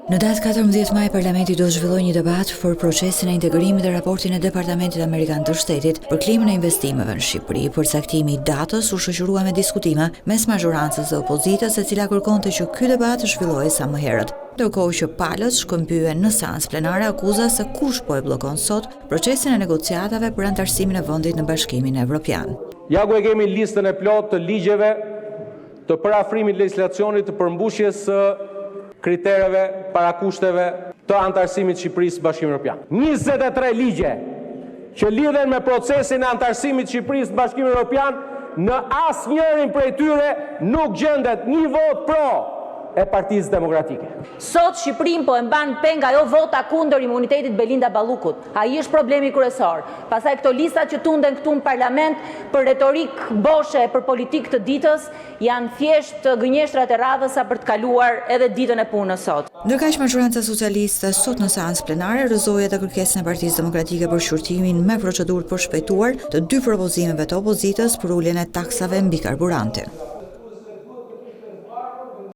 Në datë 14 maj, Parlamenti do zhvilloj një debat për procesin e integrimit dhe raportin e Departamentit Amerikan të Shtetit për klimën e investimeve në Shqipëri. Përcaktimi i datës u shoqërua me diskutime mes majorancës dhe opozitës, e cila kërkonte që ky debat zhvillohej sa më herët. Ndërkohë që palët shkëmbyen në seancë plenare akuza se kush po e bllokon sot procesin e negociatave për antarësimin e vendit në Bashkimin Evropian. Ja ku e kemi listën e plotë të ligjeve të parafrimit legjislacionit të përmbushjes së kritereve, parakushteve të antarësimit Shqipërisë Bashkimin Evropian. 23 ligje që lidhen me procesin e antarësimit Shqipërisë Bashkimin Evropian, në asnjërin prej tyre nuk gjendet një vot pro e Partisë Demokratike. Sot Shqipërinë po e mban peng ajo vota kundër imunitetit Belinda Ballukut. Ai është problemi kryesor. Pastaj këto lista që tunden këtu në parlament për retorik boshe, për politikë të ditës, janë thjesht gënjeshtrat e radhës sa për të kaluar edhe ditën e punës sot. Ndërkaq majoranca socialiste sot në seancë plenare rrëzoi edhe kërkesën e Partisë Demokratike për shqyrtimin me procedurë të përshpejtuar të dy propozimeve të opozitës për uljen e taksave mbi karburantin.